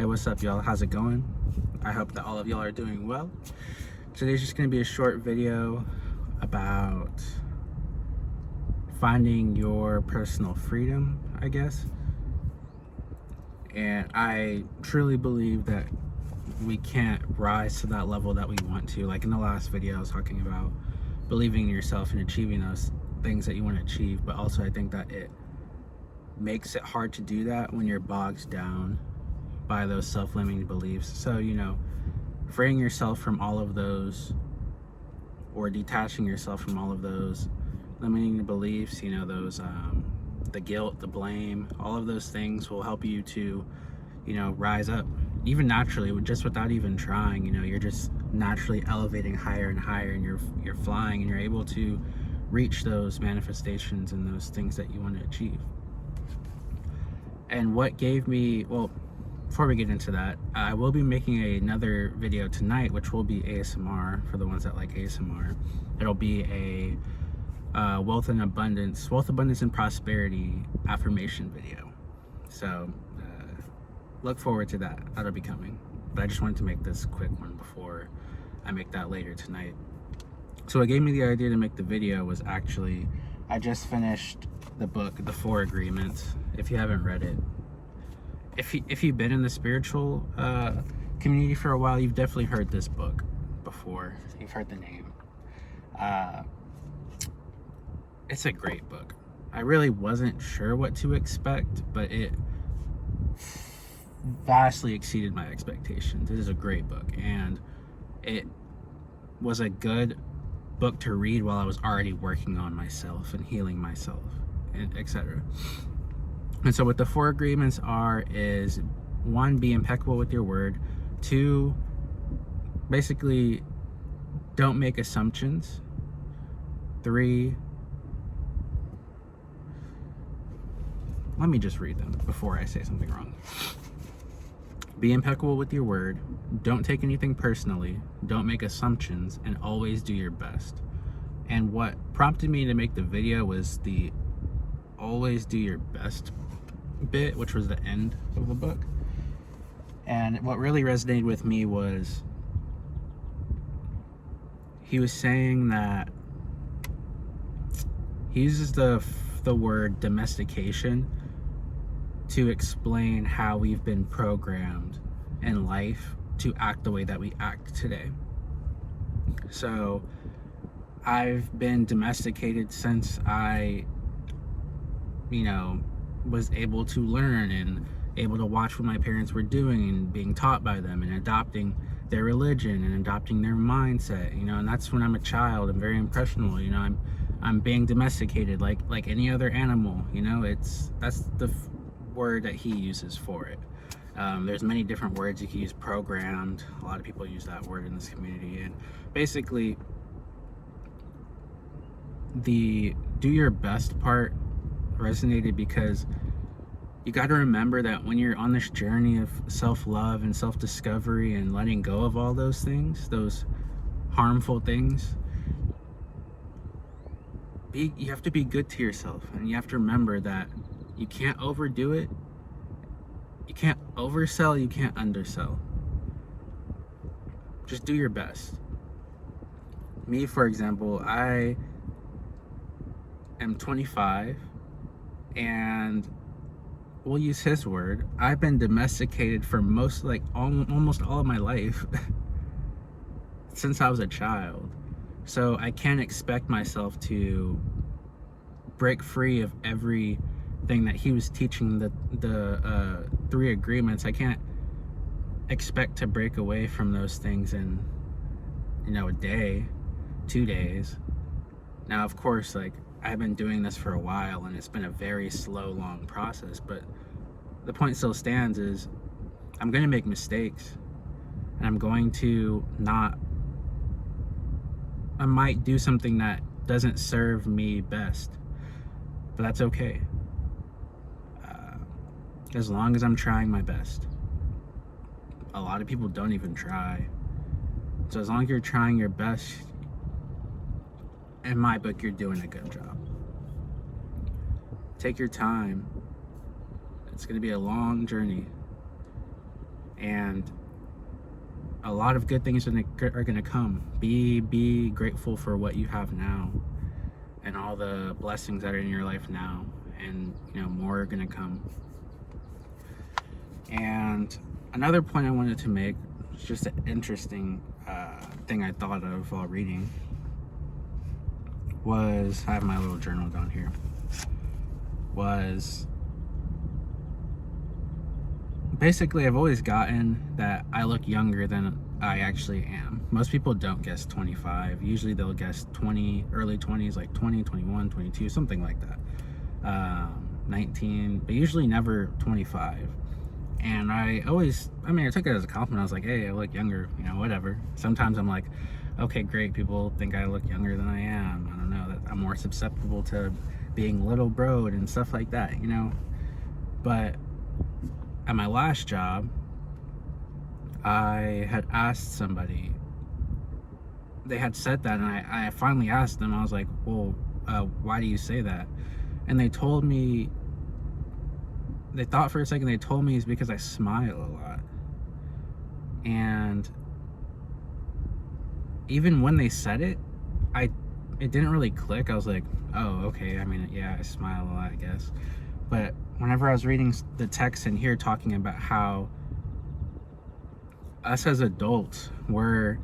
Hey, what's up, y'all? How's it going? I hope that all of y'all are doing well. Today's just going to be a short video about finding your personal freedom, I guess. And I truly believe that we can't rise to that level that we want to. Like in the last video, I was talking about believing in yourself and achieving those things that you want to achieve. But also, I think that it makes it hard to do that when you're bogged down by those self-limiting beliefs. So, freeing yourself from all of those, or detaching yourself from all of those limiting beliefs, those the guilt, the blame, all of those things will help you to rise up, even naturally, just without even trying. You're just naturally elevating higher and higher, and you're flying, and you're able to reach those manifestations and those things that you want to achieve. And what gave me, well, before we get into that, I will be making another video tonight, which will be ASMR for the ones that like ASMR. It'll be a wealth and abundance and prosperity affirmation video. So look forward to that. That'll be coming. But I just wanted to make this quick one before I make that later tonight. So what gave me the idea to make the video was actually, I just finished the book, The 4 Agreements. If you haven't read it, if you've been in the spiritual community for a while, you've definitely heard this book before. You've heard the name. It's a great book. I really wasn't sure what to expect, but it vastly exceeded my expectations. It is a great book, and it was a good book to read while I was already working on myself and healing myself, and etc. And so what the 4 agreements are is, 1, be impeccable with your word. 2, basically don't make assumptions. 3, let me just read them before I say something wrong. Be impeccable with your word. Don't take anything personally. Don't make assumptions, and always do your best. And what prompted me to make the video was the always do your best bit, which was the end of the book. And what really resonated with me was, he was saying that he uses the word domestication to explain how we've been programmed in life to act the way that we act today. So I've been domesticated since I was able to learn and able to watch what my parents were doing and being taught by them and adopting their religion and adopting their mindset, and that's when I'm a child. I'm very impressionable. I'm being domesticated like any other animal. That's the word that he uses for it. There's many different words you can use. Programmed, a lot of people use that word in this community. And basically, the do your best part resonated because you got to remember that when you're on this journey of self-love and self-discovery and letting go of all those things, those harmful things, you have to be good to yourself, and you have to remember that you can't overdo it, you can't oversell, you can't undersell. Just do your best. Me, for example, I am 25, and we'll use his word, I've been domesticated for almost all of my life since I was a child. So I can't expect myself to break free of everything that he was teaching, the 3 agreements. I can't expect to break away from those things in a day, 2 days. Now, of course, I've been doing this for a while, and it's been a very slow, long process, but the point still stands is I'm going to make mistakes, and I'm going to I might do something that doesn't serve me best, but that's okay, as long as I'm trying my best. A lot of people don't even try, so as long as you're trying your best, in my book, you're doing a good job. Take your time. It's going to be a long journey, and a lot of good things are gonna come. Be grateful for what you have now, and all the blessings that are in your life now, and more are gonna come. And another point I wanted to make, it's just an interesting thing I thought of while reading, was, I have my little journal down here, was basically I've always gotten that I look younger than I actually am. Most people don't guess 25. Usually they'll guess 20, early 20s, like 20, 21, 22, something like that. 19, but usually never 25. And I took it as a compliment. I was like, hey, I look younger, whatever. Sometimes I'm like, okay, great, people think I look younger than I am. I don't know, that I'm more susceptible to being little broed and stuff like that, But at my last job, I had asked somebody, they had said that, and I finally asked them, I was like, well, why do you say that? And they told me, they thought for a second, they told me it's because I smile a lot. And even when they said it, it didn't really click. I was like, oh, okay, yeah, I smile a lot, I guess. But whenever I was reading the text in here talking about how us as adults, we're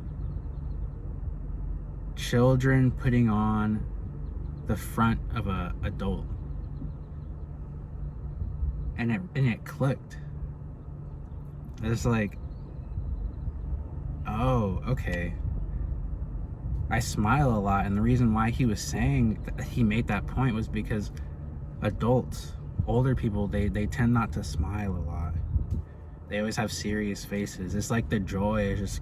children putting on the front of a adult, and it clicked. It's like, oh, okay. I smile a lot, and the reason why he was saying that he made that point was because adults, older people, they tend not to smile a lot. They always have serious faces. It's like the joy is just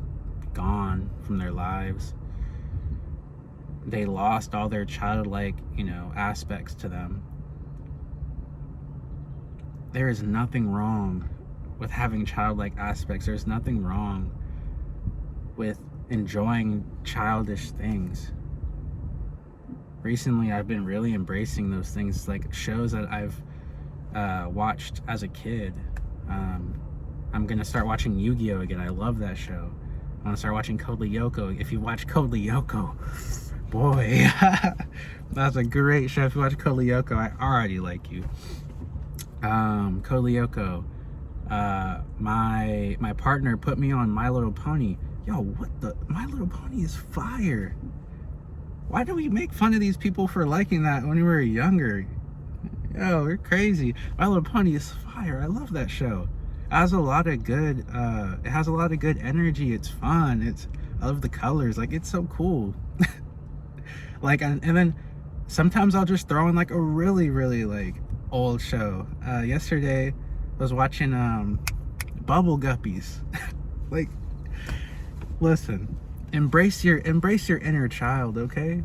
gone from their lives. They lost all their childlike, aspects to them. There is nothing wrong with having childlike aspects. There's nothing wrong with enjoying childish things. Recently, I've been really embracing those things, like shows that I've watched as a kid. I'm gonna start watching Yu-Gi-Oh again. I love that show. I want to start watching Code Lyoko. If you watch Code Lyoko, boy, that's a great show. If you watch Code Lyoko, I already like you. Code Lyoko. My partner put me on My Little Pony. Yo, My Little Pony is fire. Why do we make fun of these people for liking that when we were younger? Yo, we're crazy. My Little Pony is fire. I love that show. It has a lot of good energy. It's fun. I love the colors. Like, it's so cool. Like, and then sometimes I'll just throw in like a really, really like old show. Yesterday I was watching Bubble Guppies. Like, listen, embrace your inner child, okay?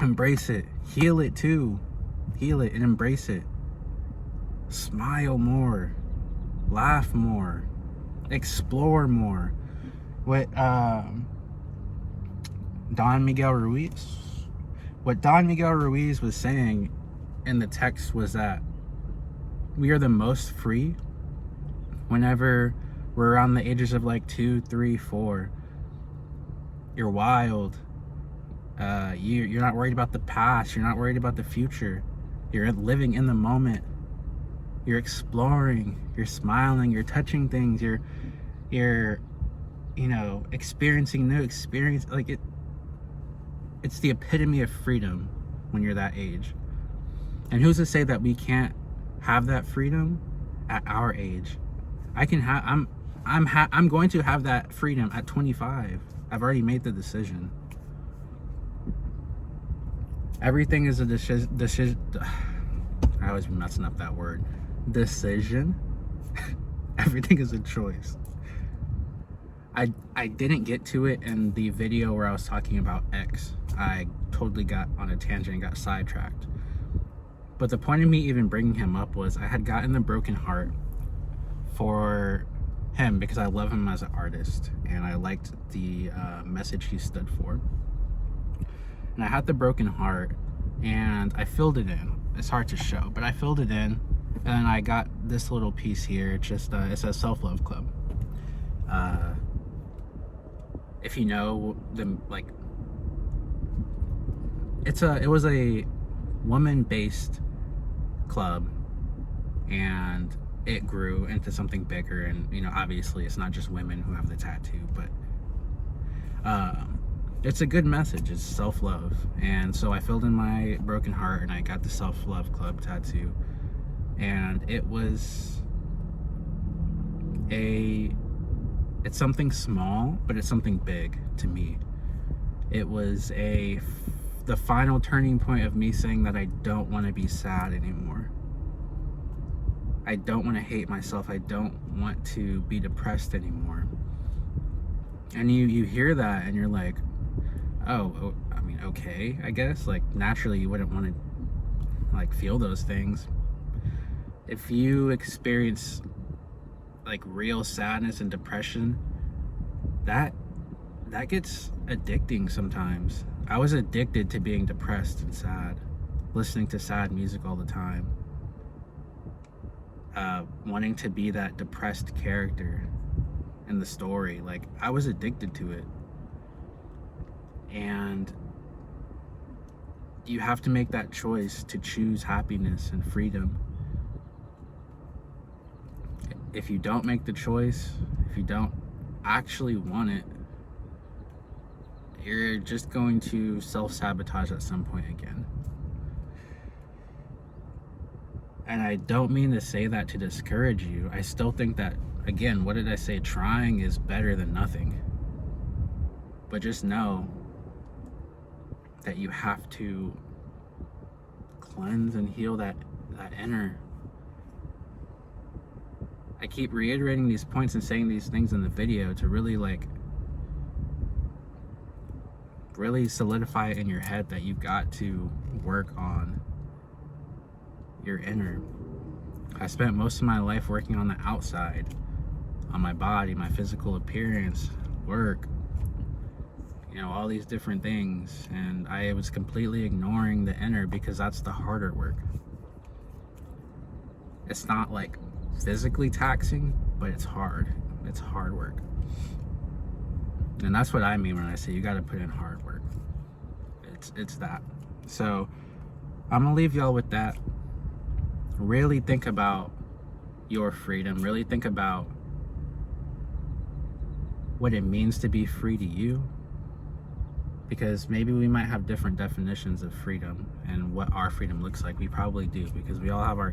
Embrace it. Heal it too. Heal it and embrace it. Smile more. Laugh more. Explore more. What Don Miguel Ruiz was saying in the text was that we are the most free whenever we're around the ages of like 2, 3, 4. You're wild. You're not worried about the past. You're not worried about the future. You're living in the moment. You're exploring. You're smiling. You're touching things. You're experiencing new experience. Like it's the epitome of freedom when you're that age. And who's to say that we can't have that freedom at our age? I'm going to have that freedom at 25. I've already made the decision. Everything is a decision. I always be messing up that word. Decision. Everything is a choice. I didn't get to it in the video where I was talking about X. I totally got on a tangent and got sidetracked. But the point of me even bringing him up was I had gotten the broken heart for him because I love him as an artist and I liked the message he stood for. And I had the broken heart and I filled it in. It's hard to show, but I filled it in, and I got this little piece here. It says Self-Love Club. Uh, if you know the like, it was a woman-based club, and it grew into something bigger. And obviously, it's not just women who have the tattoo, but it's a good message. It's self-love. And so I filled in my broken heart and I got the self-love club tattoo. And it's something small, but it's something big to me. It was the final turning point of me saying that I don't want to be sad anymore. I don't want to hate myself. I don't want to be depressed anymore. And you hear that and you're like, oh, I mean, okay, I guess. Like, naturally you wouldn't want to like feel those things. If you experience like real sadness and depression, that gets addicting sometimes. I was addicted to being depressed and sad, listening to sad music all the time, wanting to be that depressed character in the story. Like, I was addicted to it. And you have to make that choice to choose happiness and freedom. If you don't make the choice, if you don't actually want it, you're just going to self-sabotage at some point again. And I don't mean to say that to discourage you. I still think that, again, what did I say? Trying is better than nothing. But just know that you have to cleanse and heal that inner. I keep reiterating these points and saying these things in the video to really solidify it in your head that you've got to work on your inner. I spent most of my life working on the outside, on my body, my physical appearance, work, all these different things, and I was completely ignoring the inner because that's the harder work. It's not like physically taxing, but it's hard. It's hard work. And that's what I mean when I say you got to put in hard work. It's that. So I'm gonna leave y'all with that. Really think about your freedom. Really think about what it means to be free to you, because maybe we might have different definitions of freedom and what our freedom looks like. We probably do, because we all have our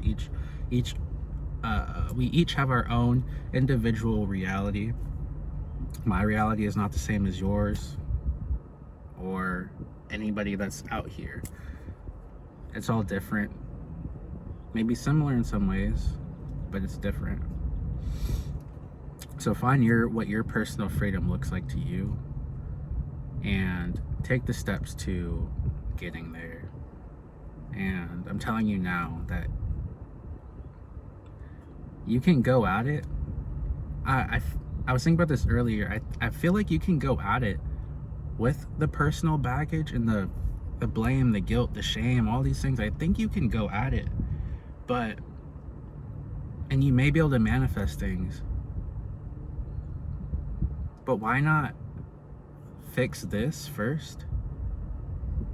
we each have our own individual reality. My reality is not the same as yours or anybody that's out here. It's all different. Maybe similar in some ways, but it's different. So find what your personal freedom looks like to you, and take the steps to getting there. And I'm telling you now that you can go at it. I was thinking about this earlier. I feel like you can go at it with the personal baggage and the blame, the guilt, the shame, all these things. I think you can go at it, and you may be able to manifest things, but why not fix this first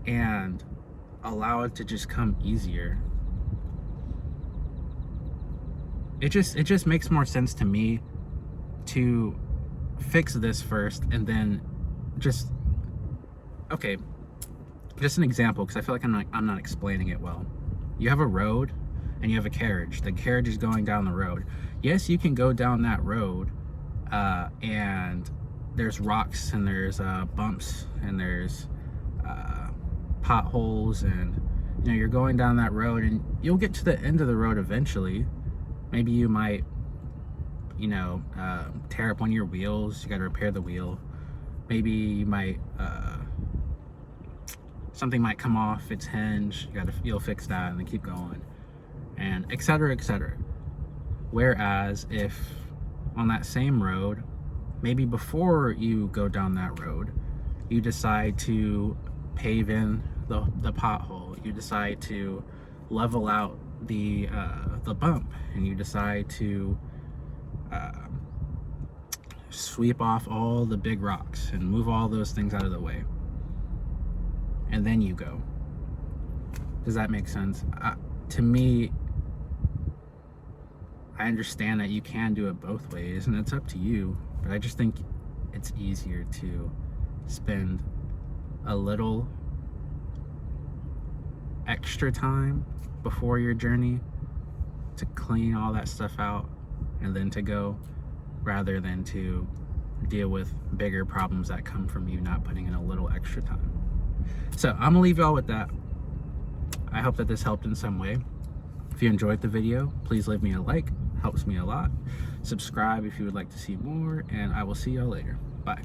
and allow it to just come easier? It just makes more sense to me to fix this first and then just an example, because I feel like I'm not explaining it well. You have a road and you have a carriage. The carriage is going down the road. Yes, you can go down that road, and there's rocks and there's bumps and there's potholes, and you're going down that road, and you'll get to the end of the road eventually. Maybe you might tear up one of your wheels. You got to repair the wheel. Maybe you might something might come off its hinge. You'll fix that and then keep going, and etc., etc. Whereas if on that same road, maybe before you go down that road, you decide to pave in the pothole, you decide to level out the bump, and you decide to sweep off all the big rocks and move all those things out of the way. And then you go. Does that make sense? To me, I understand that you can do it both ways, and it's up to you, but I just think it's easier to spend a little extra time before your journey to clean all that stuff out and then to go, rather than to deal with bigger problems that come from you not putting in a little extra time. So I'm gonna leave y'all with that. I hope that this helped in some way. If you enjoyed the video, please leave me a like, helps me a lot. Subscribe if you would like to see more, and I will see y'all later. Bye.